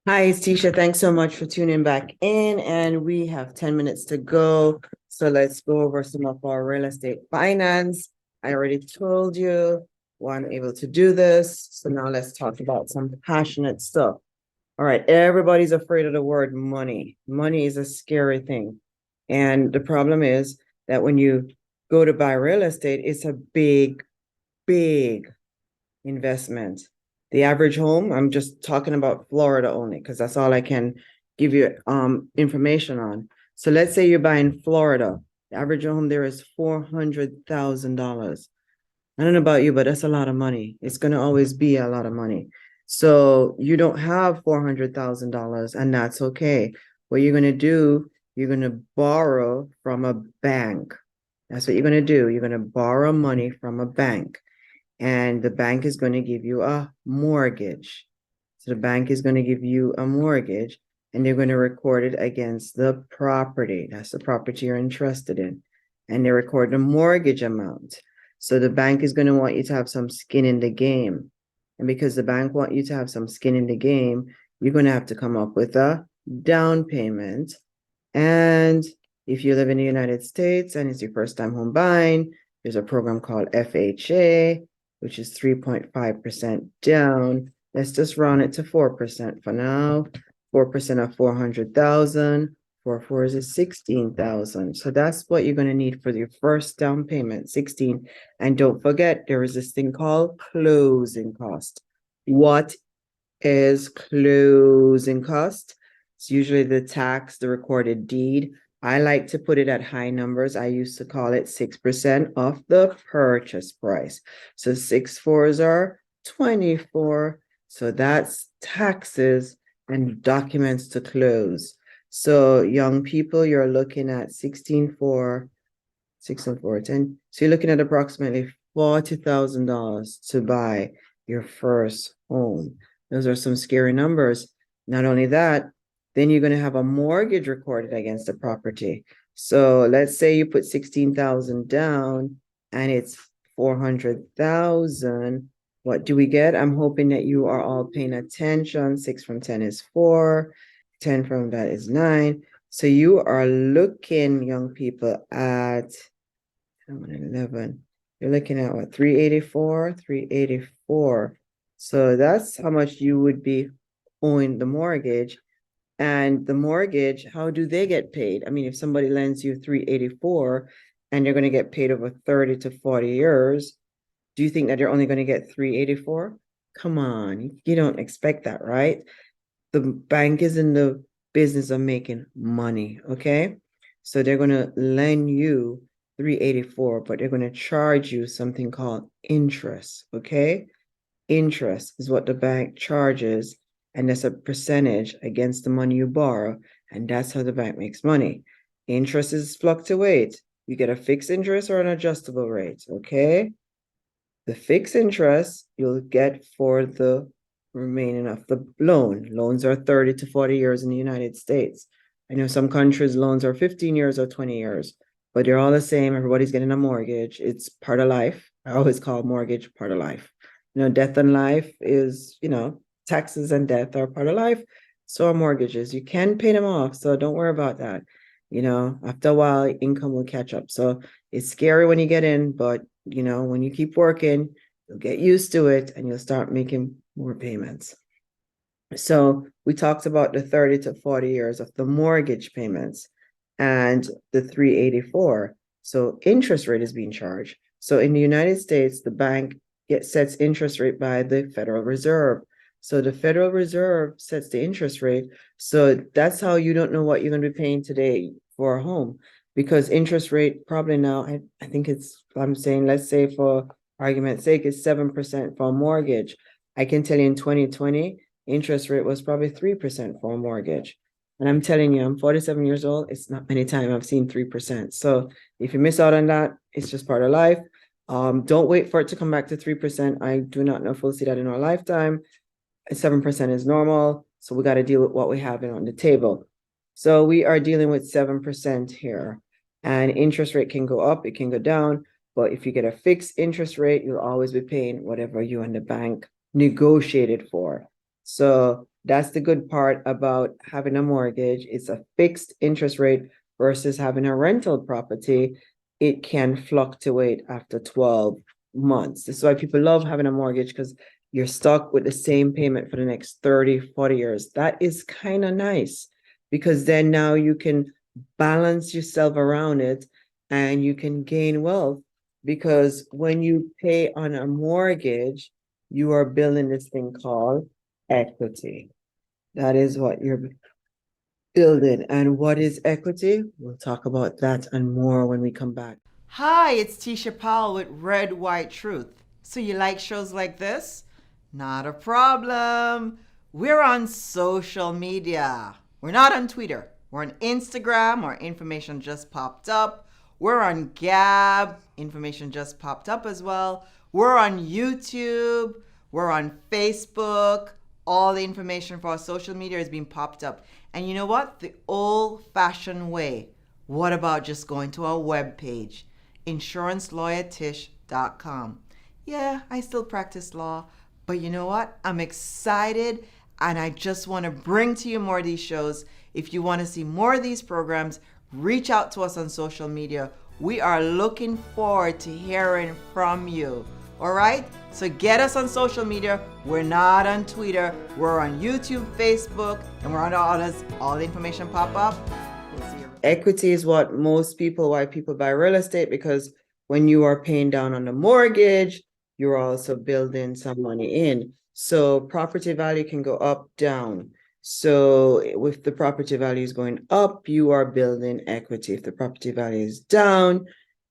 Hi, it's Teisha. Thanks so much for tuning back in. And we have 10 minutes to go. So let's go over some of our real estate finance. I already told you why I'm able to do this. So now let's talk about some passionate stuff. All right, everybody's afraid of the word money. Money is a scary thing. And the problem is that when you go to buy real estate, it's a big investment. The average home, I'm just talking about Florida only because that's all I can give you information on. So let's say you're buying Florida. The average home there is $400,000. I don't know about you, but that's a lot of money. It's going to always be a lot of money. So you don't have $400,000, and that's okay. What you're going to do, you're going to borrow from a bank. That's what you're going to do. You're going to borrow money from a bank, and the bank is going to give you a mortgage. So the bank is going to give you a mortgage, and they're going to record it against the property. That's the property you're interested in. And they record the mortgage amount. So the bank is going to want you to have some skin in the game. And because the bank want you to have some skin in the game, you're going to have to come up with a down payment. And if you live in the United States and it's your first time home buying, there's a program called FHA, which is 3.5% down. Let's just round it to 4% for now. 4% of 400,000. 4 is 16,000. So that's what you're going to need for your first down payment, 16. And don't forget, there is this thing called closing cost. What is closing cost? It's usually the tax, the recorded deed. I like to put it at high numbers. I used to call it 6% of the purchase price. So 6 4s are 24. So that's taxes and documents to close. So young people, you're looking at 16 4, 6 and 4, 10. So you're looking at approximately $40,000 to buy your first home. Those are some scary numbers. Not only that, then you're going to have a mortgage recorded against the property. So let's say you put 16,000 down and it's 400,000. What do we get? I'm hoping that you are all paying attention. 6 from 10 is 4. 10 from that is 9. So you are looking, young people, at 11. You're looking at what? 384, 384. So that's how much you would be owing the mortgage. And the mortgage, how do they get paid? I mean, if somebody lends you 384 and you're going to get paid over 30 to 40 years, do you think that you're only going to get 384? Come on, you don't expect that, right? The bank is in the business of making money, okay? So they're going to lend you 384, but they're going to charge you something called interest, okay? Interest is what the bank charges, and that's a percentage against the money you borrow, and that's how the bank makes money. Interest is fluctuate. You get a fixed interest or an adjustable rate, okay? The fixed interest you'll get for the remaining of the loan. Loans are 30 to 40 years in the United States. I know some countries loans are 15 years or 20 years, but they're all the same. Everybody's getting a mortgage. It's part of life. I always call mortgage part of life. Death and life is, taxes and death are part of life. So are mortgages. You can pay them off. So don't worry about that. After a while, income will catch up. So it's scary when you get in, but when you keep working, you'll get used to it and you'll start making more payments. So we talked about the 30 to 40 years of the mortgage payments and the 384. So interest rate is being charged. So in the United States, the bank sets interest rate by the Federal Reserve. So the Federal Reserve sets the interest rate. So that's how you don't know what you're going to be paying today for a home, because interest rate probably now, I think I'm saying, let's say for argument's sake, it's 7% for a mortgage. I can tell you in 2020, interest rate was probably 3% for a mortgage. And I'm telling you, I'm 47 years old. It's not many times I've seen 3%. So if you miss out on that, it's just part of life. Don't wait for it to come back to 3%. I do not know if we'll see that in our lifetime. 7% is normal. So we got to deal with what we have on the table. So we are dealing with 7% here. And interest rate can go up, it can go down. But if you get a fixed interest rate, you'll always be paying whatever you and the bank negotiated for. So That's the good part about having a mortgage. It's a fixed interest rate versus having a rental property. It can fluctuate after 12 months. This is why people love having a mortgage, because you're stuck with the same payment for the next 30, 40 years. That is kind of nice, because then now you can balance yourself around it and you can gain wealth. Because when you pay on a mortgage, you are building this thing called equity. That is what you're building. And what is equity? We'll talk about that and more when we come back. Hi, it's Teisha Powell with Red White Truth. So you like shows like this? Not a problem. We're on social media. We're not on Twitter. We're on Instagram. Our information just popped up. We're on Gab. Information just popped up as well. We're on YouTube. We're on Facebook. All the information for our social media is being popped up. And you know what? The old-fashioned way. What about just going to our webpage? insurancelawyertish.com. Yeah, I still practice law, but you know what? I'm excited and I just want to bring to you more of these shows. If you want to see more of these programs, reach out to us on social media. We are looking forward to hearing from you. All right? So get us on social media. We're not on Twitter. We're on YouTube, Facebook, and we're on all others. All the information pop up. We'll see you. Equity is what why people buy real estate, because when you are paying down on the mortgage, you're also building some money in. So property value can go up, down. So if the property value is going up, you are building equity. If the property value is down,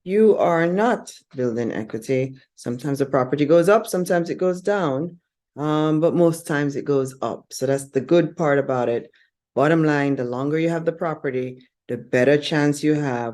you are not building equity. Sometimes the property goes up, sometimes it goes down, but most times it goes up. So that's the good part about it. Bottom line, the longer you have the property, the better chance you have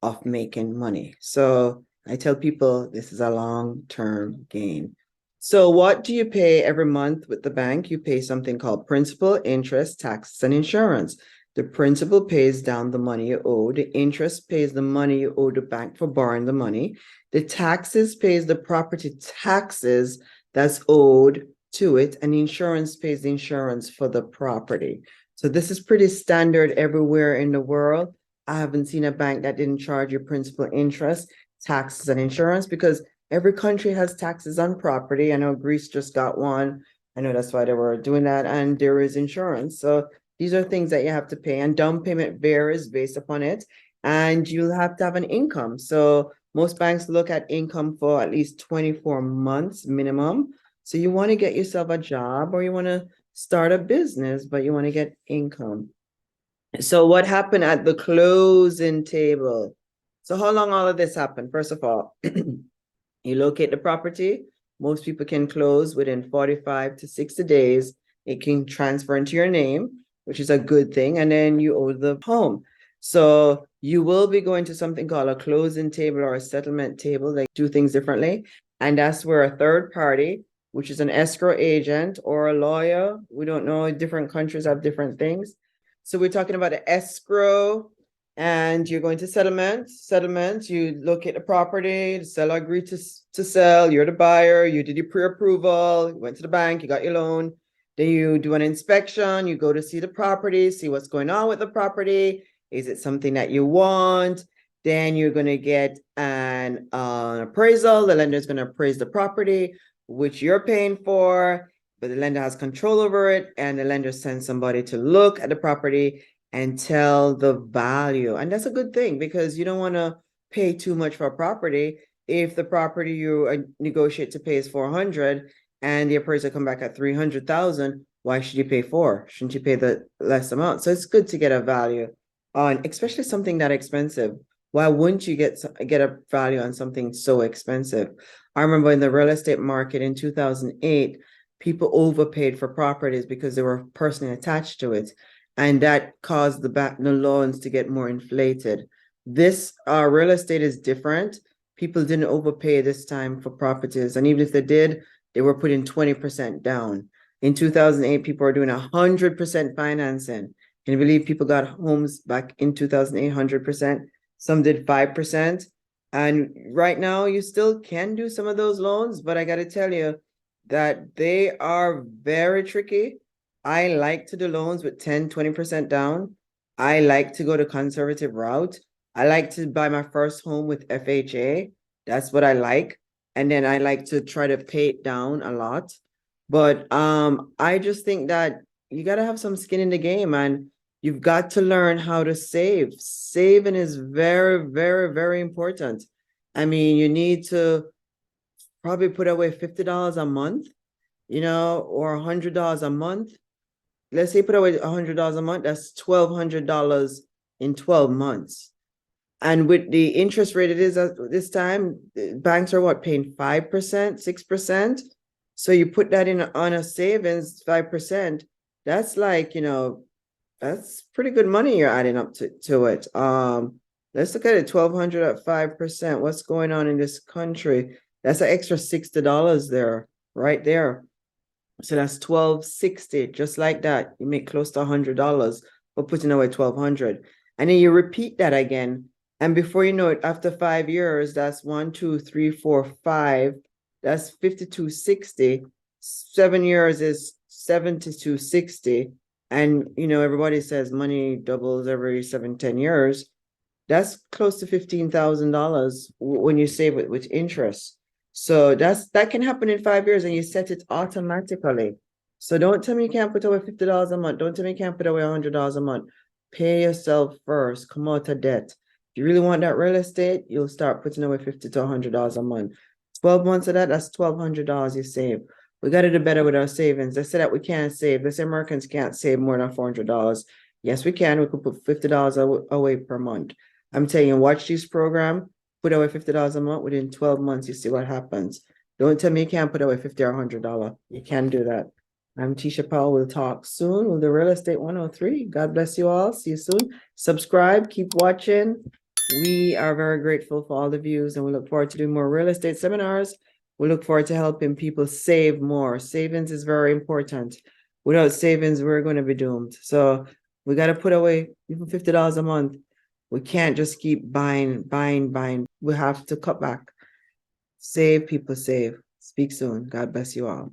of making money. So I tell people this is a long-term gain. So what do you pay every month with the bank? You pay something called principal, interest, taxes, and insurance. The principal pays down the money you owe. The interest pays the money you owe the bank for borrowing the money. The taxes pays the property taxes that's owed to it. And the insurance pays the insurance for the property. So this is pretty standard everywhere in the world. I haven't seen a bank that didn't charge you principal, interest, taxes, and insurance, because every country has taxes on property. I know Greece just got one. I know that's why they were doing that. And there is insurance. So these are things that you have to pay. And down payment varies based upon it. And you'll have to have an income. So most banks look at income for at least 24 months minimum. So you want to get yourself a job, or you want to start a business, but you want to get income. So what happened at the closing table? So how long all of this happened? First of all, you locate the property. Most people can close within 45 to 60 days. It can transfer into your name, which is a good thing. And then you own the home. So you will be going to something called a closing table or a settlement table. They do things differently. And that's where a third party, which is an escrow agent or a lawyer, we don't know, different countries have different things. So we're talking about an escrow, and you're going to settlement, you locate the property, the seller agreed to sell, you're the buyer, you did your pre-approval, you went to the bank, you got your loan, then you do an inspection, you go to see the property, see what's going on with the property, is it something that you want? Then you're going to get an appraisal, the lender is going to appraise the property, which you're paying for, but the lender has control over it, and the lender sends somebody to look at the property and tell the value. And that's a good thing, because you don't want to pay too much for a property. If the property you negotiate to pay is 400 and the appraiser come back at 300,000, why should you pay 4? Shouldn't you pay the less amount? So it's good to get a value on, especially something that expensive. Why wouldn't you get a value on something so expensive? I remember in the real estate market in 2008, people overpaid for properties because they were personally attached to it. And that caused the loans to get more inflated. This real estate is different. People didn't overpay this time for properties. And even if they did, they were putting 20% down. In 2008, people were doing 100% financing. Can you believe people got homes back in 2008, 100%? Some did 5%. And right now, you still can do some of those loans, but I got to tell you that they are very tricky. I like to do loans with 10, 20% down. I like to go the conservative route. I like to buy my first home with FHA. That's what I like. And then I like to try to pay it down a lot. But I just think that you got to have some skin in the game, and you've got to learn how to save. Saving is very, very, very important. I mean, you need to probably put away $50 a month, or $100 a month. Let's say put away $100 a month, that's $1,200 in 12 months. And with the interest rate it is at this time, banks are what, paying 5%, 6%. So you put that in on a savings, 5%, that's like, that's pretty good money you're adding up to it. Let's look at it, 1,200 at 5%. What's going on in this country? That's an extra $60 there, right there. So that's 1,260, just like that. You make close to $100 for putting away 1,200. And then you repeat that again. And before you know it, after 5 years, that's 1, 2, 3, 4, 5. That's 5,260. 7 years is 7,260. And everybody says money doubles every 7, 10 years. That's close to $15,000 when you save it with interest. So that can happen in 5 years, and you set it automatically. So don't tell me you can't put away $50 a month. Don't tell me you can't put away $100 a month. Pay yourself first. Come out of debt. If you really want that real estate, you'll start putting away $50 to $100 a month. 12 months of that, that's $1,200 you save. We got to do better with our savings. They say that we can't save. They say Americans can't save more than $400. Yes, we can. We could put $50 away per month. I'm telling you, watch this program, put away $50 a month. Within 12 months, you see what happens. Don't tell me you can't put away $50 or $100. You can do that. I'm Teisha Powell. We'll talk soon with the Real Estate 103. God bless you all. See you soon. Subscribe. Keep watching. We are very grateful for all the views, and we look forward to doing more real estate seminars. We look forward to helping people save more. Savings is very important. Without savings, we're going to be doomed. So we got to put away even $50 a month. We can't just keep buying. We have to cut back. Save, people, save. Speak soon. God bless you all.